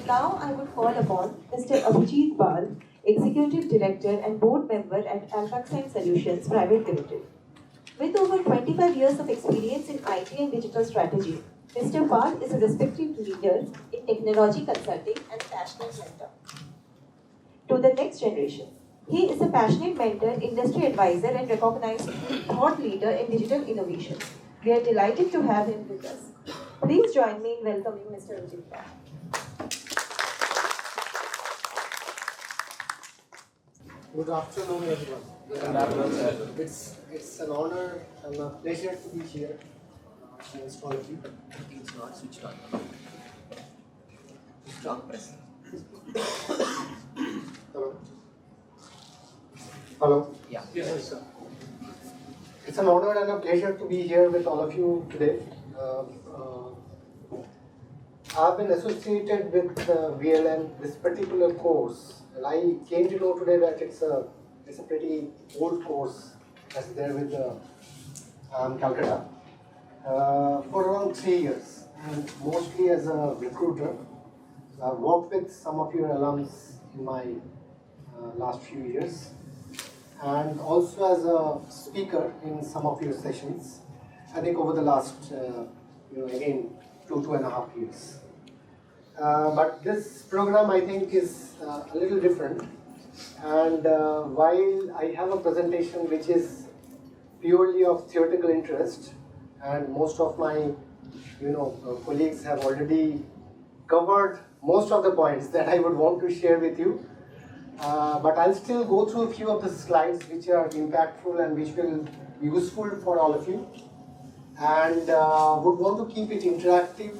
Now I would call upon Mr. Abhijit, Executive Director and Board Member at Alphaxine Solutions Private Limited. With over 25 years of experience in IT and digital strategy, Mr. Pal is a respected leader in technology consulting and passionate mentor to the next generation. He is a passionate mentor, industry advisor, and recognized thought leader in digital innovation. We are delighted to have him with us. Please join me in welcoming Mr. Abhijit Pal. Good afternoon, everyone. Good afternoon. It's an honor and a pleasure to be here amongst all of you. It's not switched on. Strong press. Hello. Hello. Yeah. Yes, sir. It's an honor and a pleasure to be here with all of you today. I've been associated with VLM, this particular course, and I came to know today that it's a pretty old course that's there with IIM Calcutta for around 3 years, and mostly as a recruiter. I've worked with some of your alums in my last few years, and also as a speaker in some of your sessions, I think over the last, again, 2.5 years. But this program, I think, is a little different. And while I have a presentation which is purely of theoretical interest, and most of my, colleagues have already covered most of the points that I would want to share with you. But I'll still go through a few of the slides which are impactful and which will be useful for all of you. And would want to keep it interactive.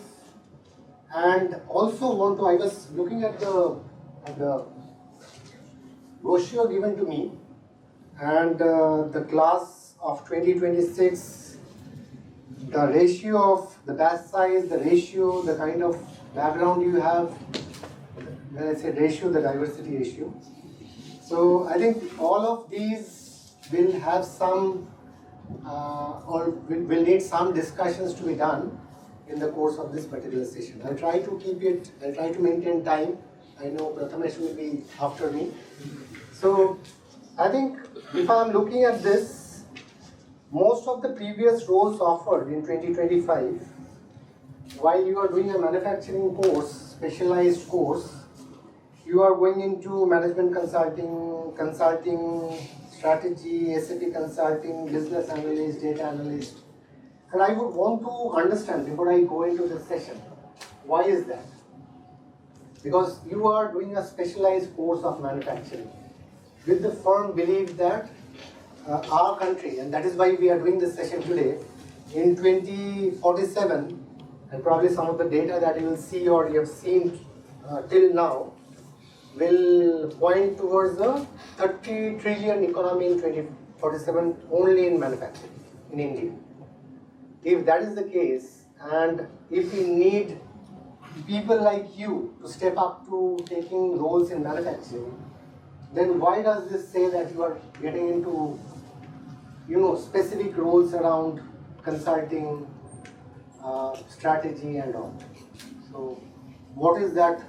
And also I was looking at the brochure given to me, and the class of 2026, the ratio of the batch size, the ratio, the kind of background you have, when I say ratio, the diversity ratio. So I think all of these will have some, or will need some discussions to be done in the course of this particular session. I'll try to maintain time. I know Prathamesh will be after me. So I think if I'm looking at this, most of the previous roles offered in 2025, while you are doing a manufacturing course, specialized course, you are going into management consulting, strategy, SAP consulting, business analyst, data analyst. And I would want to understand before I go into the session, why is that? Because you are doing a specialized course of manufacturing with the firm belief that our country, and that is why we are doing this session today, in 2047, and probably some of the data that you will see or you have seen till now, will point towards a 30 trillion economy in 2047 only in manufacturing in India. If that is the case, and if we need people like you to step up to taking roles in manufacturing, then why does this say that you are getting into, specific roles around consulting, strategy and all? So, what is that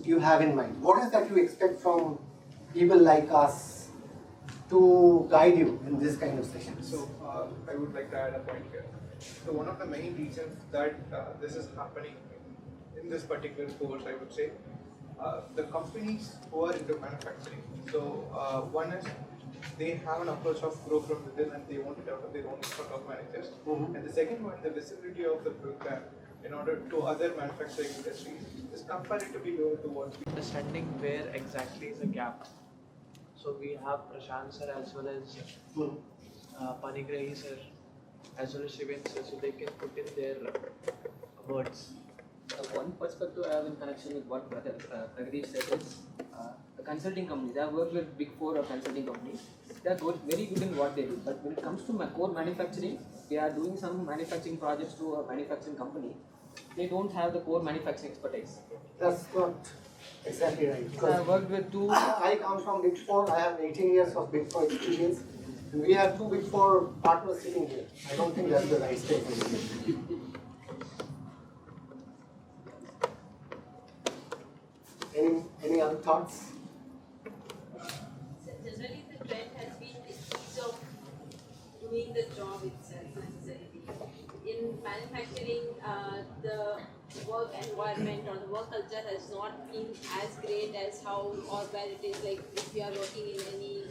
you have in mind? What is that you expect from people like us to guide you in this kind of session? So I would like to add a point here. So one of the main reasons that this is happening in this particular course, I would say, the companies who are into manufacturing. So one is they have an approach of grow from within and they want to develop their own sort of managers. And the second one, the visibility of the program in order to other manufacturing industries is comparatively lower to what we understanding where exactly is the gap. So we have Prashant sir as well as Panigrahi sir as well as Shiven sir, so they can put in their words. One perspective I have in connection with what Pragadish said is the consulting companies. I have worked with big four consulting companies. They are very good in what they do, but when it comes to core manufacturing, they are doing some manufacturing projects to a manufacturing company. They don't have the core manufacturing expertise. That's not exactly right. I have worked with two. I come from Big Four. I have 18 years of Big Four experience. And we have two Big Four partners sitting here. I don't think that's the right statement. thoughts? So generally, the trend has been the ease of doing the job itself necessarily. In manufacturing, the work environment or the work culture has not been as great as how or where it is, like if you are working in any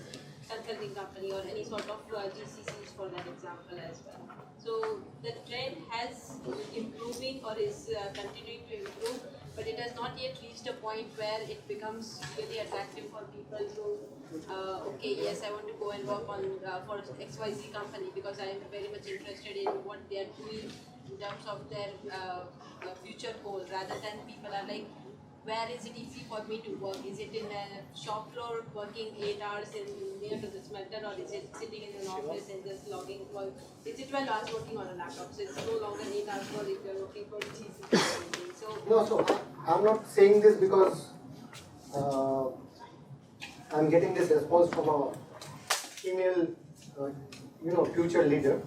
consulting company or any sort of GCCs for that example as well. So the trend has improving or is continuing to improve, but it has not yet reached a point where it becomes really attractive for people to, okay, yes, I want to go and work on for XYZ company because I am very much interested in what they are doing in terms of their future goal, rather than people are like, where is it easy for me to work? Is it in a shop floor working 8 hours near to the smelter, or is it sitting in an office and just logging work? Is it 12 hours working on a laptop? So it's no longer 8 hours work if you're working for GCC. So No, so I'm not saying this because I'm getting this response from a female, future leader.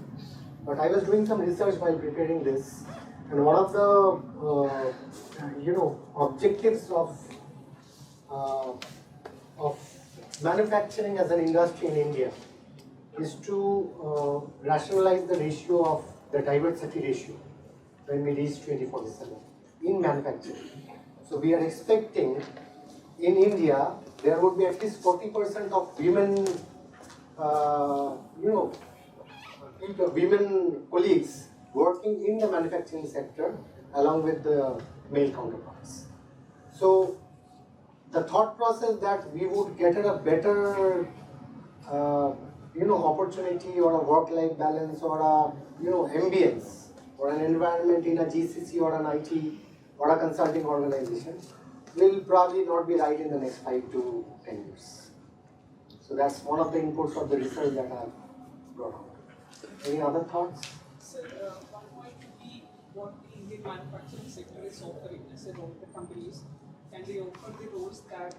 But I was doing some research while preparing this, and one of the objectives of manufacturing as an industry in India is to rationalize the ratio of the diversity ratio when we reach 2047 in manufacturing. So we are expecting in India there would be at least 40% of women, women colleagues working in the manufacturing sector along with the male counterparts. So the thought process that we would get a better opportunity or a work-life balance or a ambience or an environment in a GCC or an IT or a consulting organization will probably not be right in the next 5 to 10 years. So that's one of the inputs of the research that I have brought out. Any other thoughts? So, one point would be what the Indian manufacturing sector is offering. As a role, the companies can they offer the roles that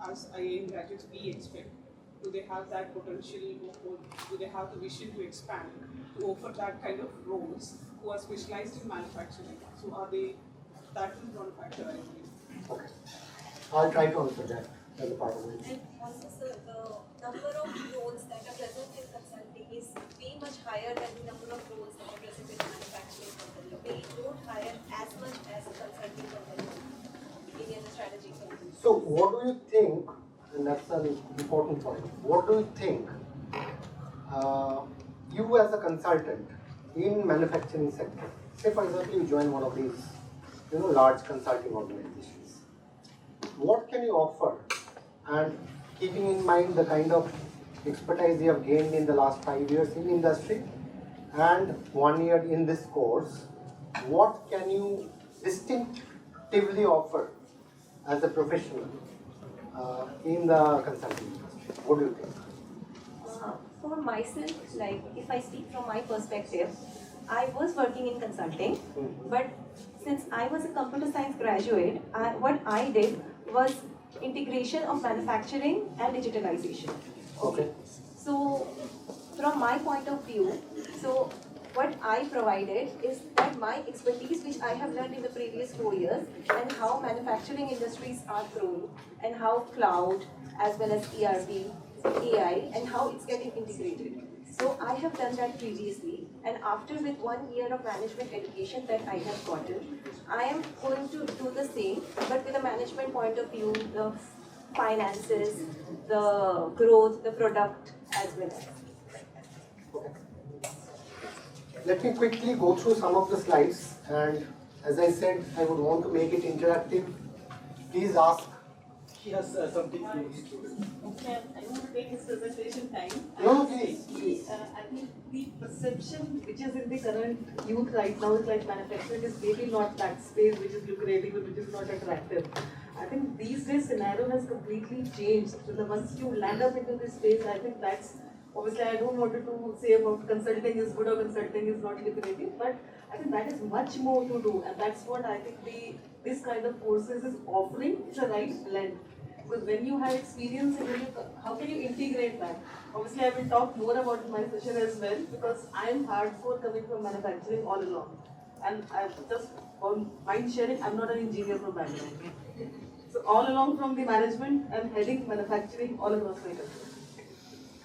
as IIM graduates we expect? Do they have that potential, or do they have the vision to expand to offer that kind of roles who are specialized in manufacturing? So are they, that is one factor I think. Okay. I'll try to answer that as a part of it. And also, sir, the number of roles that are present in consulting is way much higher than the number of roles that are present in manufacturing company. They don't hire as much as a consulting company in a strategy company. So what do you think, and that's an important point, what do you think you as a consultant in manufacturing sector, say for example you join one of these large consulting organizations, what can you offer, and keeping in mind the kind of expertise you have gained in the last 5 years in industry and 1 year in this course, what can you distinctively offer as a professional in the consulting industry? What do you think? For myself, like if I speak from my perspective, I was working in consulting, but since I was a computer science graduate, what I did was integration of manufacturing and digitalization. Okay. So from my point of view, so what I provided is that my expertise which I have learned in the previous 4 years and how manufacturing industries are growing and how cloud as well as ERP, AI and how it's getting integrated. So I have done that previously, and after with 1 year of management education that I have gotten, I am going to do the same but with a management point of view, the finances, the growth, the product as well as. Let me quickly go through some of the slides, and as I said, I would want to make it interactive. Please ask. He has something to Okay, I want to take his presentation time. No, please. I think the perception which is in the current youth right now is like manufacturing is maybe not that space which is lucrative, which is not attractive. I think these days scenario has completely changed. So once you land up into this space, I think that's obviously I don't want to say about consulting is good or consulting is not lucrative, but I think that is much more to do, and that's what I think this kind of courses is offering the right blend. Because when you have experience, how can you integrate that? Obviously, I will talk more about in my session as well, because I am hardcore coming from manufacturing all along. And I just, on mind sharing, I'm not an engineer from background. So all along from the management, I'm heading manufacturing all across my country.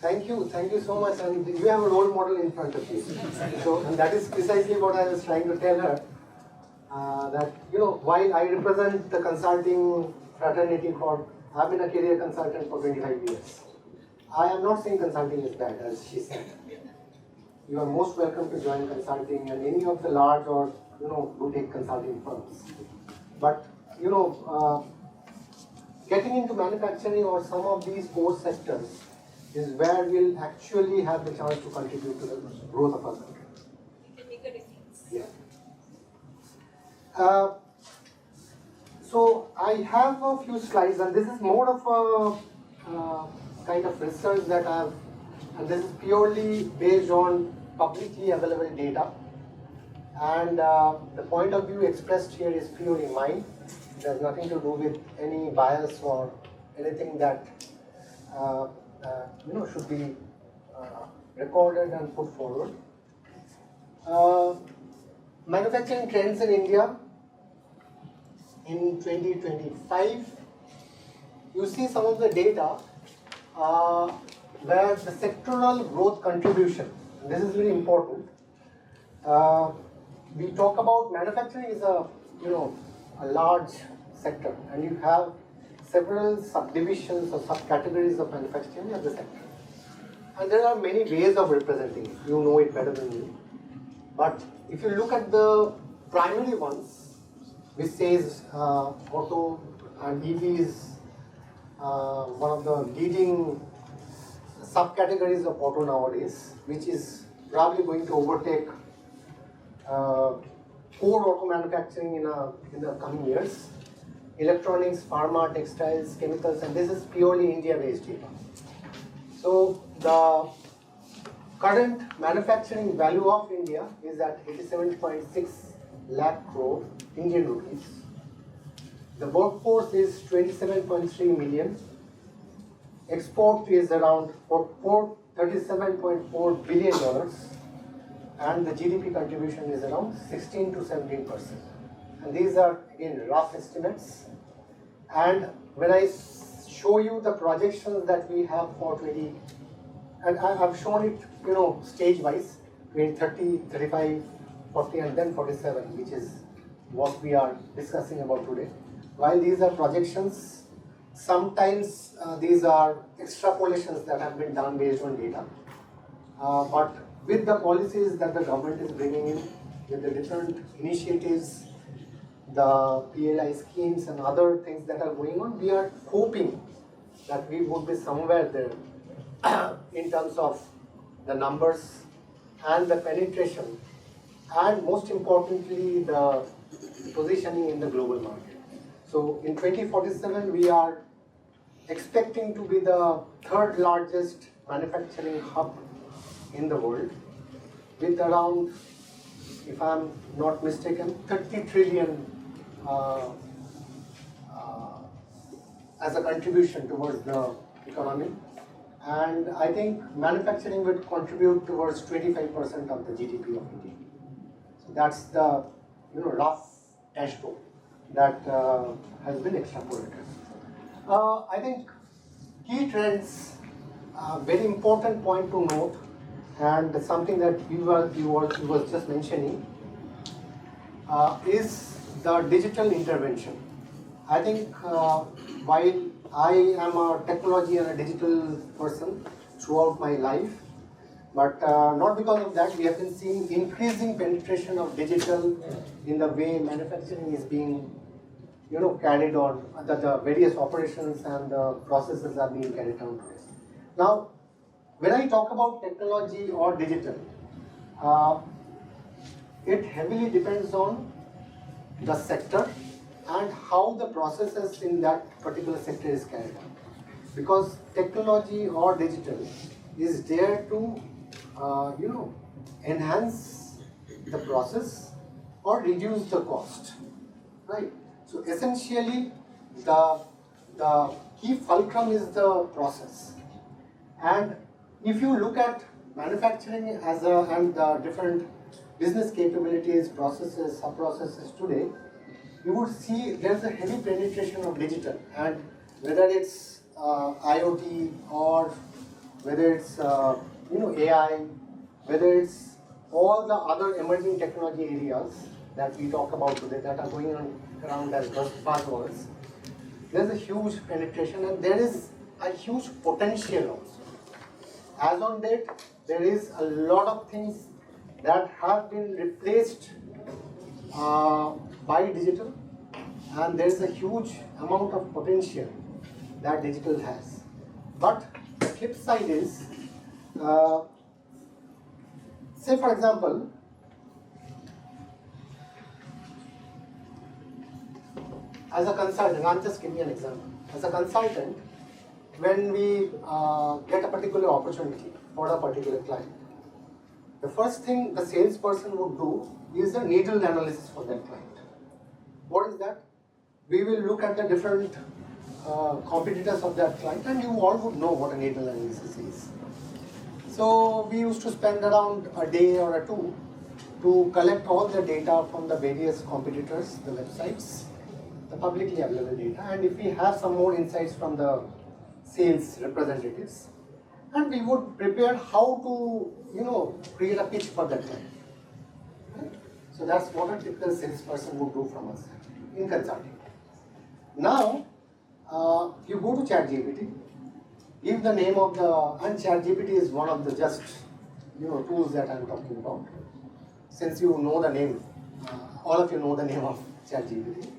Thank you so much, and you have a role model in front of you. So, and that is precisely what I was trying to tell her, that, while I represent the consulting fraternity I've been a career consultant for 25 years. I am not saying consulting is bad, as she said. You are most welcome to join consulting and any of the large or, boutique consulting firms. But, getting into manufacturing or some of these core sectors is where we'll actually have the chance to contribute to the growth of our country. You can make a difference. Yeah. So I have a few slides, and this is more of a kind of research that I have, and this is purely based on publicly available data. And the point of view expressed here is purely mine. It has nothing to do with any bias or anything that should be recorded and put forward. Manufacturing trends in India in 2025. You see some of the data where the sectoral growth contribution, this is very important. We talk about manufacturing is a large sector, and you have several subdivisions or subcategories of manufacturing as the sector. And there are many ways of representing it. You know it better than me. But if you look at the primary ones, which says auto and EV is one of the leading subcategories of auto nowadays, which is probably going to overtake core auto manufacturing in the coming years. Electronics, pharma, textiles, chemicals, and this is purely India-based data. So the current manufacturing value of India is at 87.6 lakh crore Indian rupees. The workforce is 27.3 million. Export is around $37.4 billion, and the GDP contribution is around 16 to 17%. And these are again rough estimates. And when I show you the projections that we have for 20, and I've shown it, stage-wise, 2030, 35, 40, and then 47, which is what we are discussing about today. While these are projections, sometimes these are extrapolations that have been done based on data. But with the policies that the government is bringing in, with the different initiatives, the PLI schemes and other things that are going on, we are hoping that we would be somewhere there in terms of the numbers and the penetration, and most importantly, the positioning in the global market. So in 2047, we are expecting to be the third largest manufacturing hub in the world, with around, if I'm not mistaken, 30 trillion as a contribution towards the economy. And I think manufacturing would contribute towards 25% of the GDP of India. So that's the rough dashboard that has been extrapolated. I think key trends, very important point to note, and something that you was just mentioning, is the digital intervention. I think while I am a technology and a digital person throughout my life, but not because of that, we have been seeing increasing penetration of digital in the way manufacturing is being carried on, the various operations and the processes are being carried out. Now, when I talk about technology or digital, it heavily depends on the sector and how the processes in that particular sector is carried out. Because technology or digital is there to, enhance the process or reduce the cost, right? So essentially, the key fulcrum is the process. And if you look at manufacturing and the different business capabilities, processes, sub-processes today, you would see there's a heavy penetration of digital, and whether it's IoT or whether it's AI, whether it's all the other emerging technology areas that we talked about today that are going on around as buzzwords, there's a huge penetration and there is a huge potential also. As on date, there is a lot of things that have been replaced by digital, and there is a huge amount of potential that digital has. But the flip side is, say for example, as a consultant, I'm just giving you an example. As a consultant, when we get a particular opportunity for a particular client, the first thing the salesperson would do is a needle analysis for that client. What is that? We will look at the different competitors of that client, and you all would know what a needle analysis is. So we used to spend around a day or a two to collect all the data from the various competitors, the websites, the publicly available data, and if we have some more insights from the sales representatives, and we would prepare how to, create a pitch for that client. Right? So that's what a typical salesperson would do from us in consulting. Now, you go to ChatGPT, give the name of and ChatGPT is one of the tools that I'm talking about. Since you know the name, all of you know the name of ChatGPT.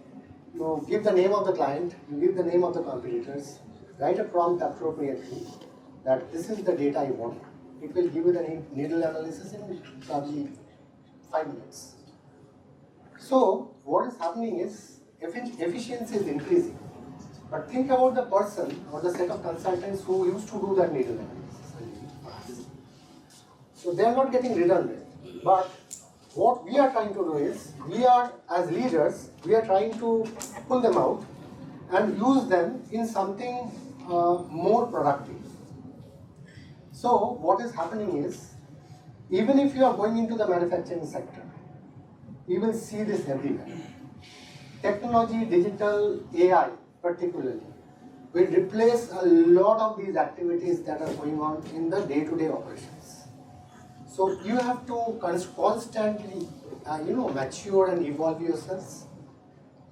You give the name of the client, you give the name of the competitors, write a prompt appropriately that this is the data I want. It will give you the needle analysis in probably 5 minutes. So what is happening is efficiency is increasing. But think about the person or the set of consultants who used to do that needle analysis. So they are not getting redundant. But what we are trying to do is, we are, as leaders, we are trying to pull them out and use them in something more productive. So what is happening is, even if you are going into the manufacturing sector, you will see this everywhere. Technology, digital, AI particularly, will replace a lot of these activities that are going on in the day-to-day operations. So you have to constantly, mature and evolve yourselves,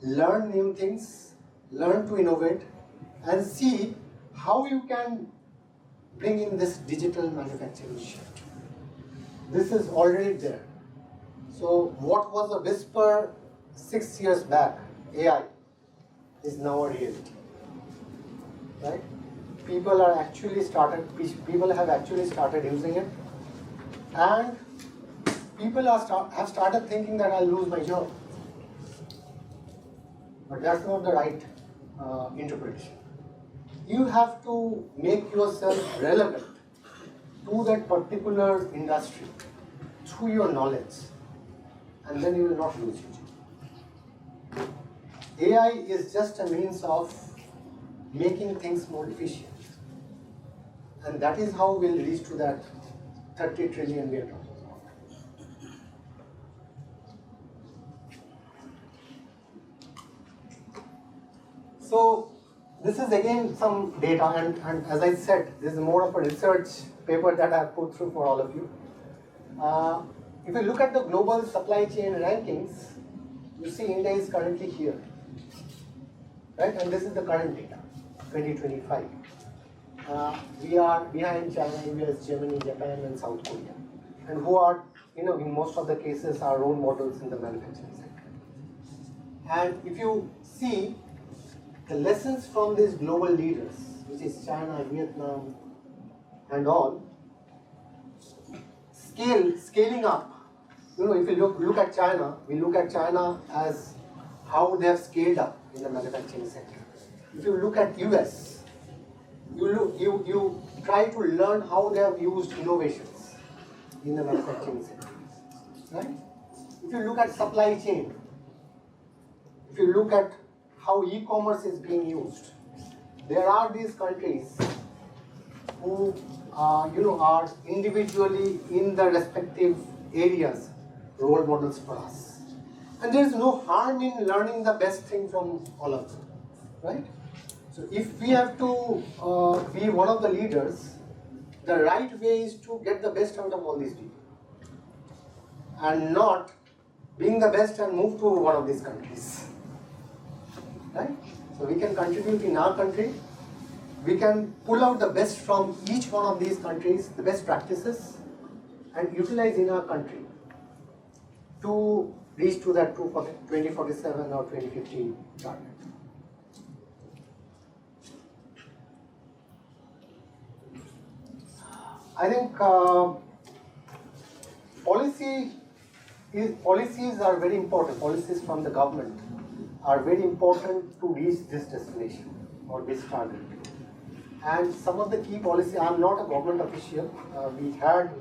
learn new things, learn to innovate, and see how you can bring in this digital manufacturing shift. This is already there. So what was a whisper 6 years back, AI, is now a reality. Right? People have actually started using it, and people have started thinking that I'll lose my job. But that's not the right interpretation. You have to make yourself relevant to that particular industry through your knowledge, and then you will not lose your job. AI is just a means of making things more efficient. And that is how we'll reach to that 30 trillion we are talking about. So this is again some data, and as I said, this is more of a research paper that I have put through for all of you. If you look at the global supply chain rankings, you see India is currently here. Right? And this is the current data, 2025. We are behind China, US, Germany, Japan, and South Korea, and who are, in most of the cases, are role models in the manufacturing sector. And if you see the lessons from these global leaders, which is China, Vietnam, and all, scaling up. If you look at China, we look at China as how they have scaled up in the manufacturing sector. If you look at US, you try to learn how they have used innovations in the manufacturing sector, right? If you look at supply chain, if you look at how e-commerce is being used, there are these countries who are individually in the respective areas role models for us. And there is no harm in learning the best thing from all of them, right? So if we have to be one of the leaders, the right way is to get the best out of all these people, and not being the best and move to one of these countries, right? So we can contribute in our country, we can pull out the best from each one of these countries, the best practices, and utilize in our country to reach to that 2047 or 2050 target. I think policies are very important. Policies from the government are very important to reach this destination or this target. And some of the key policy, I'm not a government official. We had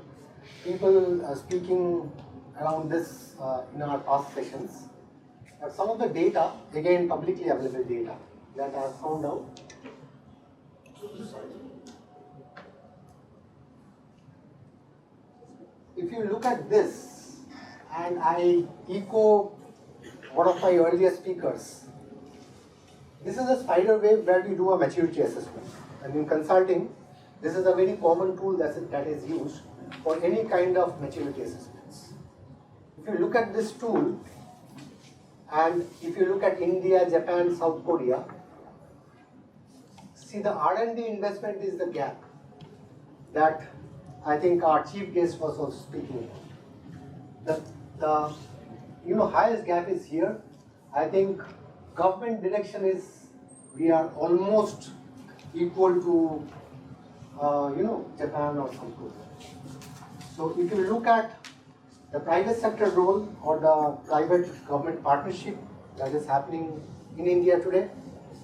people speaking around this in our past sessions. But some of the data, again publicly available data that I found out. If you look at this, and I echo one of my earlier speakers, this is a spider web where we do a maturity assessment. And in consulting, this is a very common tool that is used for any kind of maturity assessments. If you look at this tool, and if you look at India, Japan, South Korea, see the R&D investment is the gap that I think our chief guest was also speaking about. The highest gap is here. I think government direction is we are almost equal to Japan or South Korea. So if you look at the private sector role or the private government partnership that is happening in India today,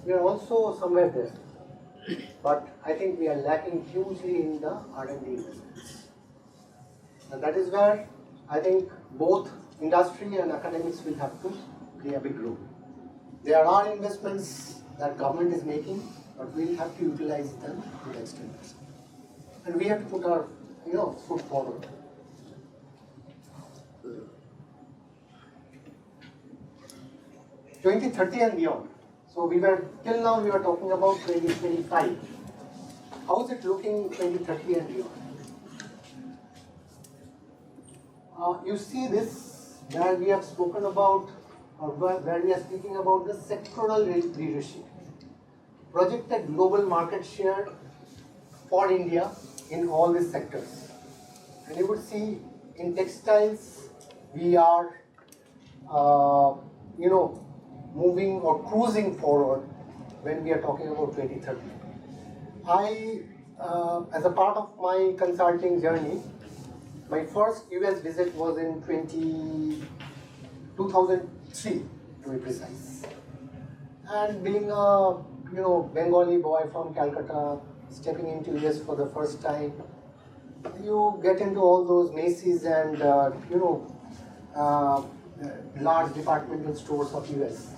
we are also somewhere there. But I think we are lacking hugely in the R&D investments. And that is where I think both industry and academics will have to play a big role. There are investments that government is making, but we'll have to utilize them to the extent. And we have to put our foot forward. (2030) and beyond. So till now we were talking about 2025. How is it looking 2030 and beyond? You see this where we have spoken about, or where we are speaking about the sectoral leadership. Projected global market share for India in all these sectors. And you would see in textiles we are, moving or cruising forward when we are talking about 2030. As a part of my consulting journey, my first US visit was in 2003, to be precise. And being a Bengali boy from Calcutta, stepping into US for the first time, you get into all those Macy's and large departmental stores of US.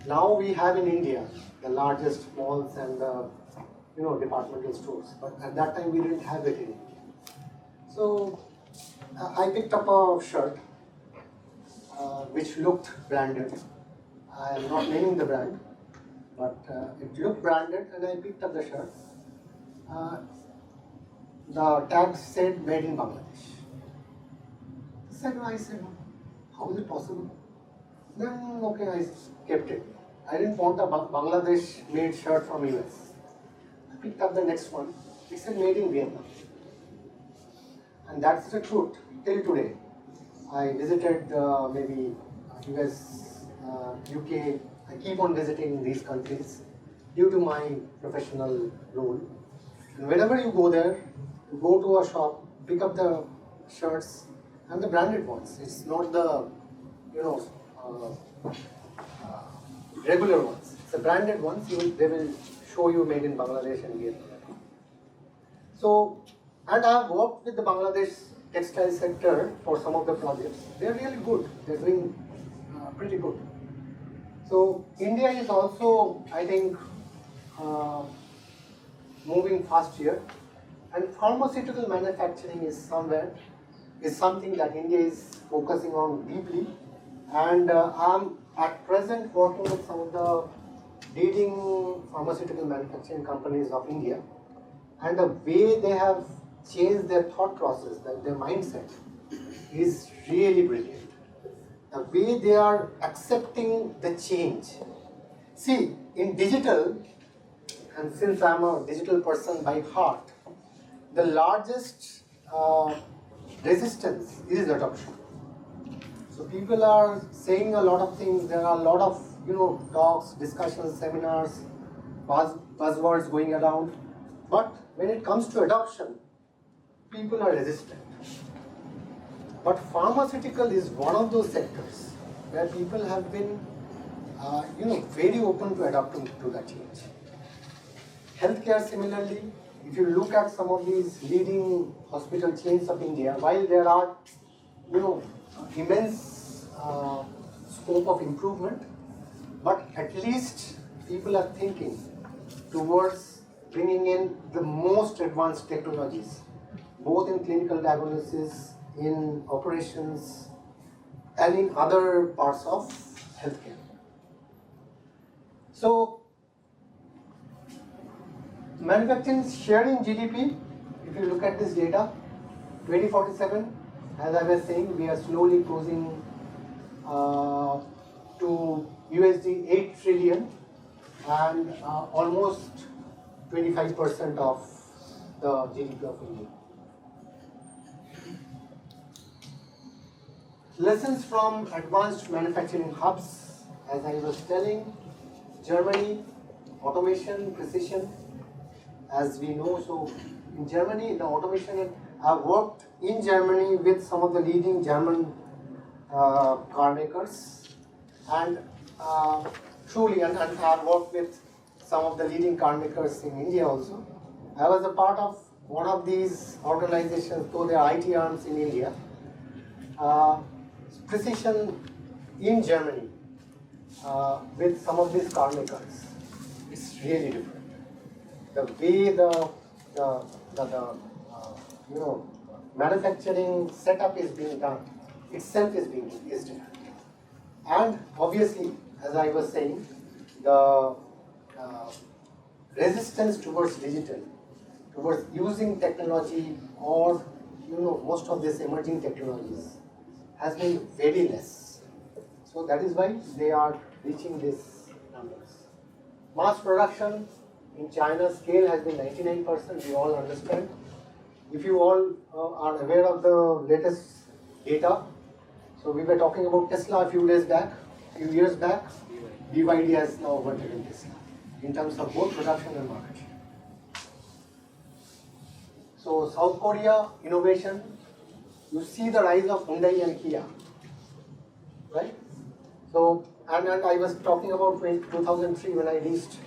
Now we have in India the largest malls and departmental stores, but at that time we didn't have it in India. So I picked up a shirt which looked branded. I am not naming the brand, but it looked branded, and I picked up the shirt. The tag said "Made in Bangladesh." I said, how is it possible? Then, okay, I kept it. I didn't want a Bangladesh-made shirt from US. I picked up the next one. It said "Made in Vietnam." And that's the truth till today. I visited maybe US, UK. I keep on visiting these countries due to my professional role. And whenever you go there, you go to a shop, pick up the shirts and the branded ones. It's not the regular ones. It's the branded ones. They will show you "Made in Bangladesh" and Vietnam. So, and I have worked with the Bangladesh textile sector for some of the projects. They're really good. They're doing pretty good. So India is also, I think, moving fast here. And pharmaceutical manufacturing is something that India is focusing on deeply, And I'm at present working with some of the leading pharmaceutical manufacturing companies of India, and the way they have changed their thought process, their mindset, is really brilliant. The way they are accepting the change. See, in digital, and since I'm a digital person by heart, the largest resistance is adoption. So people are saying a lot of things. There are a lot of talks, discussions, seminars, buzzwords going around. But when it comes to adoption, people are resistant. But pharmaceutical is one of those sectors where people have been, very open to adapting to that change. Healthcare, similarly, if you look at some of these leading hospital chains of India, while there are, immense scope of improvement, but at least people are thinking towards bringing in the most advanced technologies, both in clinical diagnosis, in operations, and in other parts of healthcare. So, manufacturing share in GDP, if you look at this data, 2047, as I was saying, we are slowly closing to USD 8 trillion and almost 25% of the GDP of India. Lessons from advanced manufacturing hubs, as I was telling, Germany, automation, precision, as we know. So in Germany, the automation, I've worked in Germany with some of the leading German car makers, and truly, and I've worked with some of the leading car makers in India also. I was a part of one of these organizations, though they are IT arms in India. Precision in Germany with some of these car makers, it's really different. The way the manufacturing setup is being done itself is different. And obviously, as I was saying, the resistance towards digital, towards using technology or most of these emerging technologies has been very less. So that is why they are reaching these numbers. Mass production in China scale has been 99%, we all understand. If you all are aware of the latest data, so we were talking about Tesla a few years back. BYD has now overtaken Tesla in terms of both production and market share. So South Korea, innovation, you see the rise of Hyundai and Kia, right? So, and I was talking about 2003 when I reached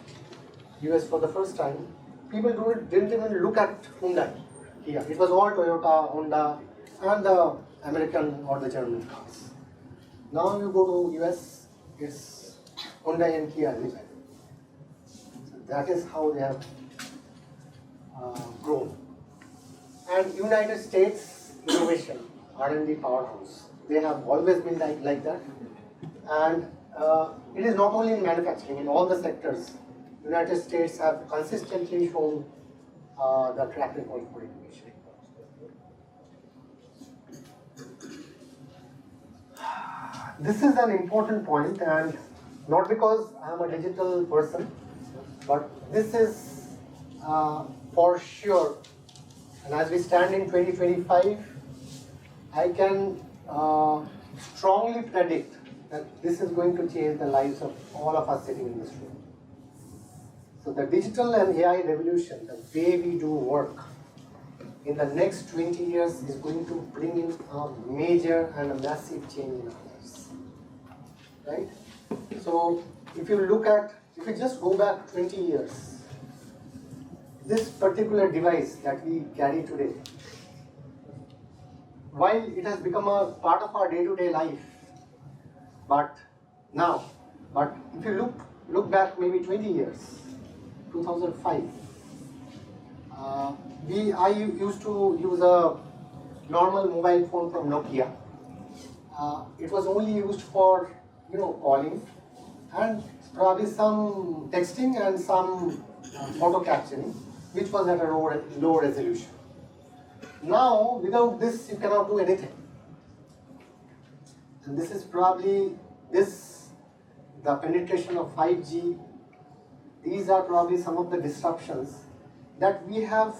US for the first time. People didn't even look at Hyundai, Kia. It was all Toyota, Honda, and the American or the German cars. Now you go to US, it's Hyundai and Kia everywhere. So that is how they have grown. And United States innovation, R&D powerhouse. They have always been like that. And it is not only in manufacturing, in all the sectors, United States have consistently shown the track record for innovation. This is an important point, and not because I am a digital person, but this is for sure. And as we stand in 2025, I can strongly predict that this is going to change the lives of all of us sitting in this room. So the digital and AI revolution, the way we do work in the next 20 years is going to bring in a major and a massive change in our lives, right? So if you just go back 20 years, this particular device that we carry today, while it has become a part of our day-to-day life, but if you look back maybe 20 years, 2005, I used to use a normal mobile phone from Nokia, it was only used for calling and probably some texting and some photo capturing, which was at a low resolution. Now, without this, you cannot do anything. And this is probably the penetration of 5G. These are probably some of the disruptions that we have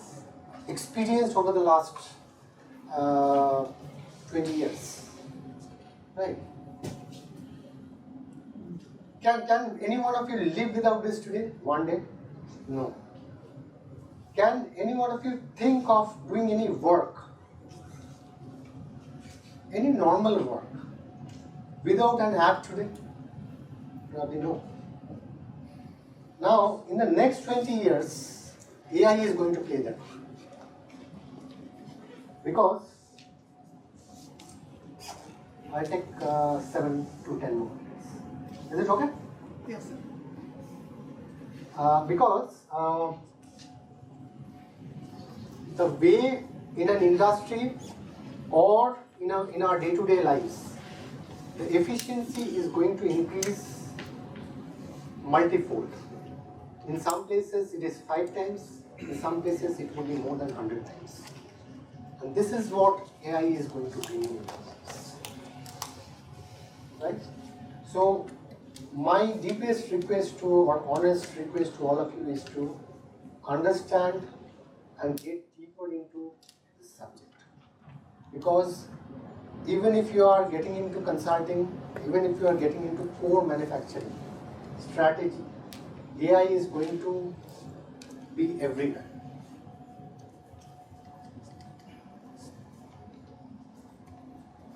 experienced over the last 20 years. Right? Can any one of you live without this today, one day? No. Can any one of you think of doing any work, any normal work, without an app today? Probably no. Now, in the next 20 years, AI is going to play that. Because I'll take 7 to 10 more minutes. Is it okay? Yes, sir. Because the way in an industry or in our day-to-day lives, the efficiency is going to increase multifold. In some places it is 5 times, in some places it will be more than 100 times. And this is what AI is going to bring in. Right? So, my deepest request or honest request to all of you is to understand and get deeper into this subject. Because even if you are getting into consulting, even if you are getting into core manufacturing, strategy, AI is going to be everywhere.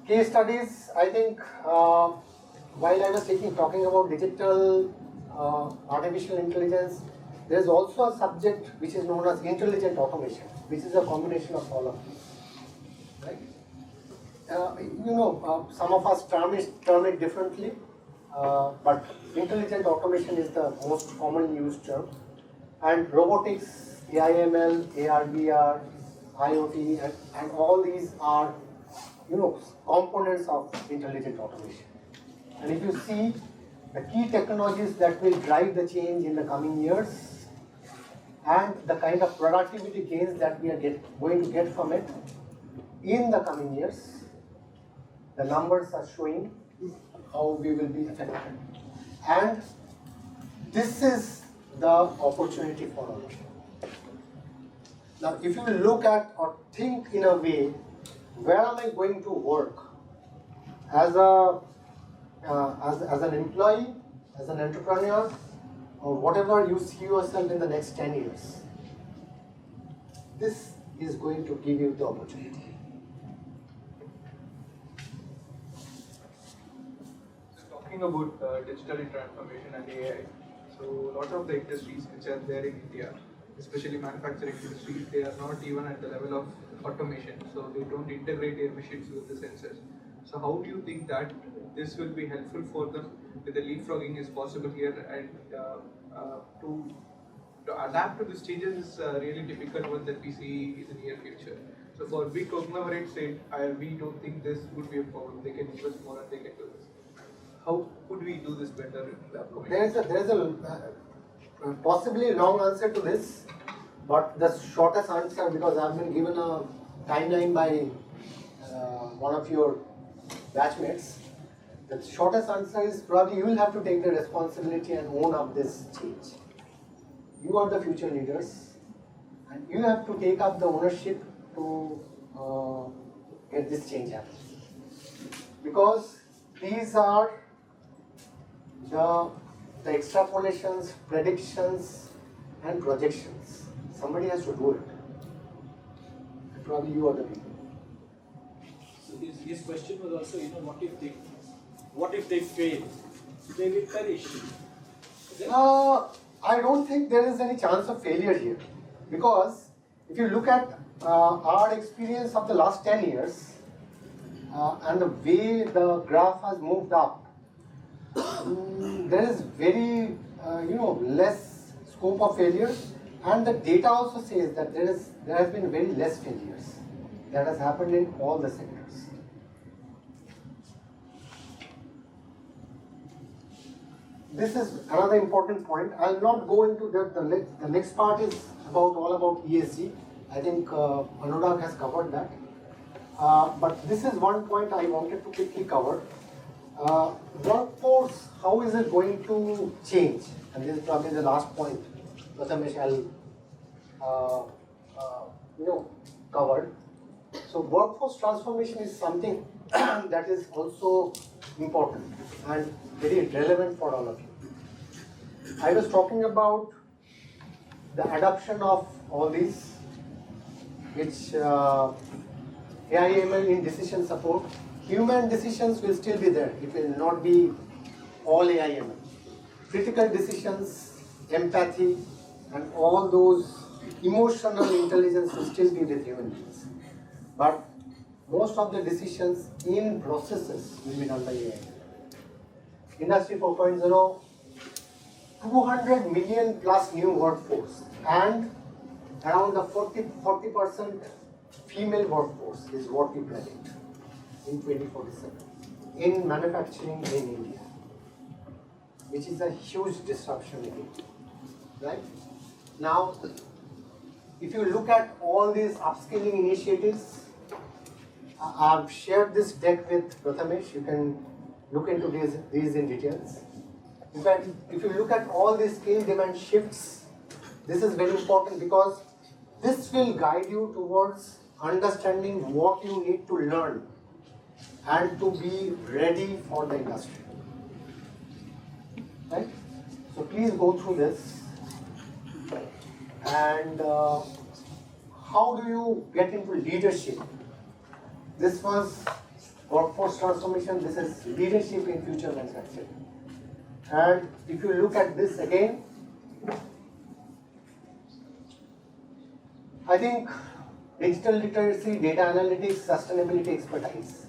Case studies, I think, while I was talking about digital artificial intelligence, there is also a subject which is known as intelligent automation, which is a combination of all of these. Right? Some of us term it differently, but intelligent automation is the most common used term. And robotics, AIML, AR/VR, IoT, and all these are components of intelligent automation. And if you see the key technologies that will drive the change in the coming years and the kind of productivity gains that we are going to get from it in the coming years, the numbers are showing how we will be affected. And this is the opportunity for all of you. Now, if you look at or think in a way, where am I going to work as an employee, as an entrepreneur, or whatever you see yourself in the next 10 years, this is going to give you the opportunity. Talking about digital transformation and AI, so a lot of the industries which are there in India, especially manufacturing industries, they are not even at the level of automation, so they don't integrate their machines with the sensors. So how do you think that this will be helpful for them? With the leapfrogging is possible here, and to adapt to these changes is a really difficult one that we see in the near future. So for big conglomerates, we don't think this would be a problem. They can invest more and they can do this. How could we do this better in the upcoming? There is a possibly long answer to this, but the shortest answer, because I've been given a timeline by one of your batchmates, the shortest answer is probably you will have to take the responsibility and own up this change. You are the future leaders, and you have to take up the ownership to get this change happening. Because these are the extrapolations, predictions, and projections. Somebody has to do it. And probably you are the people. So his question was also, what if they fail? They will perish. I don't think there is any chance of failure here. Because if you look at our experience of the last 10 years, and the way the graph has moved up, there is very less scope of failure, and the data also says that there has been very less failures that has happened in all the sectors. this is another important point. I'll not go into that. The next part is all about ESG. I think Anurag has covered that. But this is one point I wanted to quickly cover. Workforce, how is it going to change? And this is probably the last point Prathamesh covered. So workforce transformation is something that is also important and very relevant for all of you. I was talking about the adoption of all these, which AIML in decision support. Human decisions will still be there. It will not be all AIML. Critical decisions, empathy, and all those emotional intelligence will still be with human beings. But most of the decisions in processes will be done by AI. Industry 4.0, 200 million plus new workforce and around the 40% female workforce is what we predict in 2047 in manufacturing in India, which is a huge disruption again, right? Now, if you look at all these upskilling initiatives, I've shared this deck with Prathamesh. You can look into these in details. In fact, if you look at all these skill demand shifts, this is very important because this will guide you towards understanding what you need to learn and to be ready for the industry. Right? So please go through this. And how do you get into leadership? This was workforce transformation. This is leadership in future manufacturing. And if you look at this again, I think digital literacy, data analytics, sustainability expertise,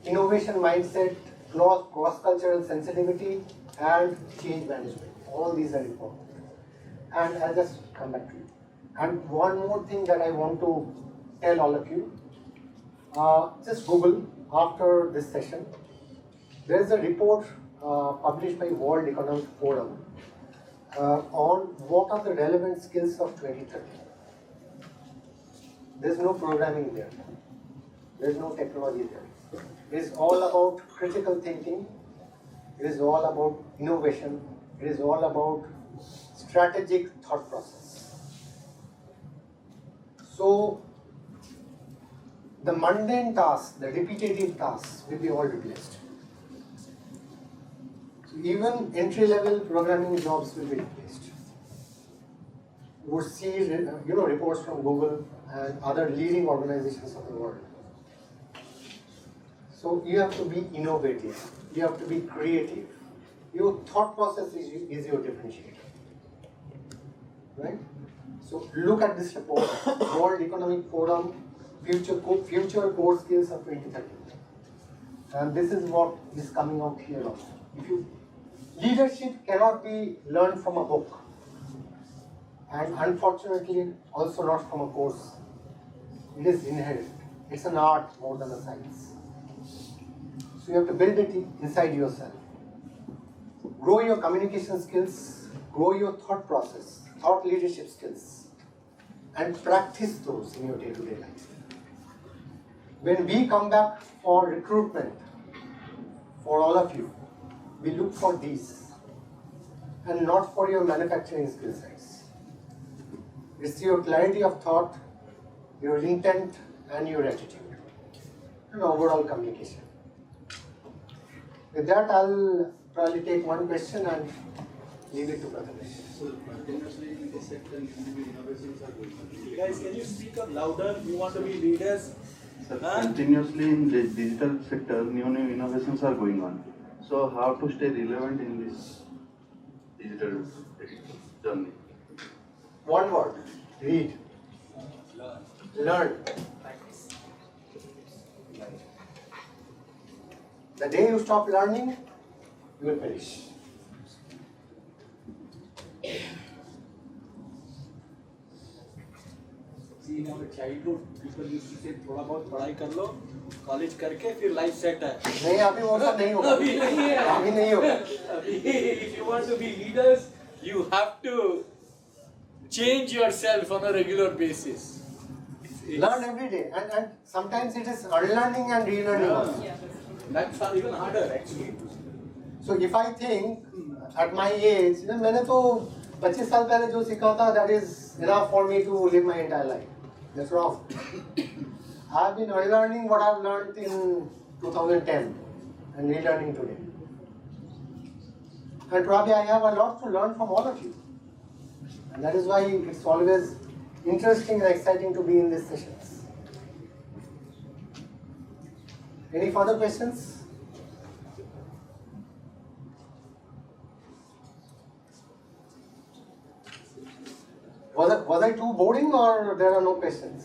innovation mindset, cross-cultural sensitivity, and change management. All these are important. And I'll just come back to you. And one more thing that I want to tell all of you. Just Google after this session. There is a report published by World Economic Forum on what are the relevant skills of 2030. There is no programming there. There is no technology there. It is all about critical thinking. It is all about innovation. It is all about strategic thought process. So, the mundane tasks, the repetitive tasks will be all replaced. So even entry-level programming jobs will be replaced. You would see, reports from Google and other leading organizations of the world. So you have to be innovative. You have to be creative. Your thought process is your differentiator. Right? So look at this report, World Economic Forum, Future Core Skills of 2030. And this is what is coming out here also. Leadership cannot be learned from a book. And unfortunately, also not from a course. It is inherent. It's an art more than a science. So you have to build it inside yourself. Grow your communication skills, grow your thought process, thought leadership skills, and practice those in your day-to-day life. When we come back for recruitment, for all of you, we look for these, and not for your manufacturing skill sets. It's your clarity of thought, your intent, and your attitude, and overall communication. With that, I'll probably take one question and leave it to Prathamesh. So, continuously in this sector, innovations are going on. Guys, can you speak up louder? You want to be leaders? Sir, continuously in the digital sector, new innovations are going on. So, how to stay relevant in this digital journey? One word: read. Learn. The day you stop learning, you will perish. See, in our childhood, people used to say थोड़ा बहुत पढ़ाई कर लो, college करके फिर life set है. नहीं, अभी वो सब नहीं होगा. अभी नहीं है. अभी नहीं होगा. If you want to be leaders, you have to change yourself on a regular basis. Learn every day, and sometimes it is unlearning and relearning also. That's even harder actually. So if I think at my age, मैंने तो 25 साल पहले जो सीखा था, that is enough for me to live my entire life. That's wrong. I have been unlearning what I have learned in 2010 and relearning today. And probably I have a lot to learn from all of you. And that is why it's always interesting and exciting to be in these sessions. Any further questions? Was I too boring or there are no questions?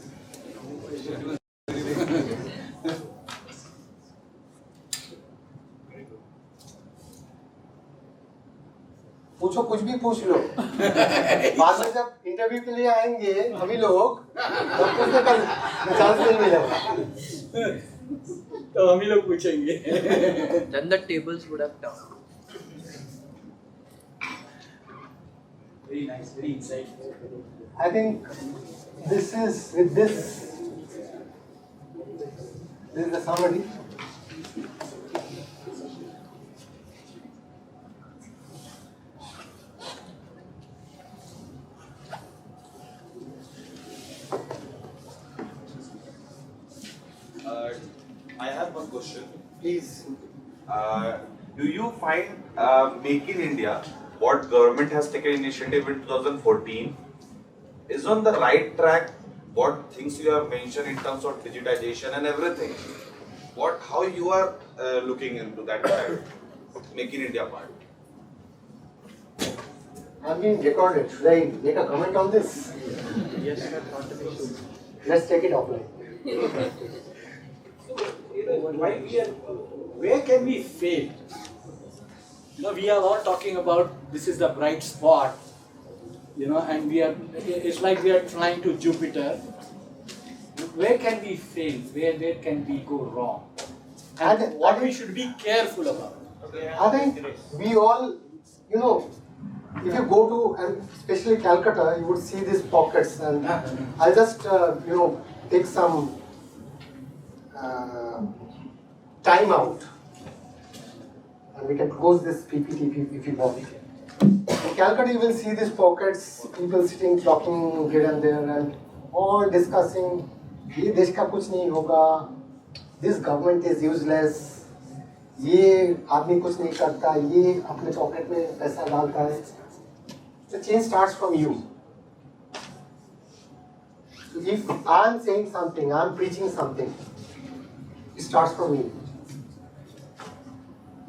पूछो, कुछ भी पूछ लो. बाद में जब interview के लिए आएंगे हम ही लोग, तब पूछने का चांस नहीं मिलेगा. तो हम ही लोग पूछेंगे. Then the tables would have turned. Very nice, very insightful. I think this is the summary. I have one question. Please. Do you find Make in India, what government has taken initiative in 2014, is on the right track? What things you have mentioned in terms of digitization and everything? How you are looking into that side, Make in India part? I'm being recorded. Should I make a comment on this? Yes, sir, thought we should. Let's take it offline. Where can we fail? We are all talking about this is the bright spot, and it's like we are flying to Jupiter. Where can we fail? Where can we go wrong? And what we should be careful about? I think we all, if you go to, and especially Calcutta, you would see these pockets, and I'll just, take some time out, and we can close this PPT if you want. In Calcutta, you will see these pockets, people sitting, talking here and there, and all discussing, ये देश का कुछ नहीं होगा, this government is useless, ये आदमी कुछ नहीं करता, ये अपने पॉकेट में पैसा डालता है. The change starts from you. So if I am saying something, I am preaching something, it starts from me.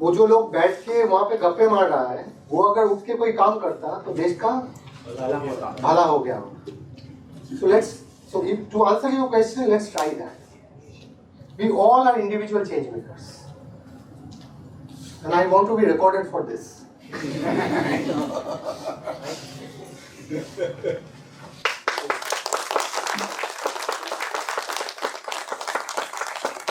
वो जो लोग बैठ के वहाँ पे गप्पे मार रहा है, वो अगर उठ के कोई काम करता तो देश का भला हो गया. So to answer your question, let's try that. We all are individual change makers, and I want to be recorded for this.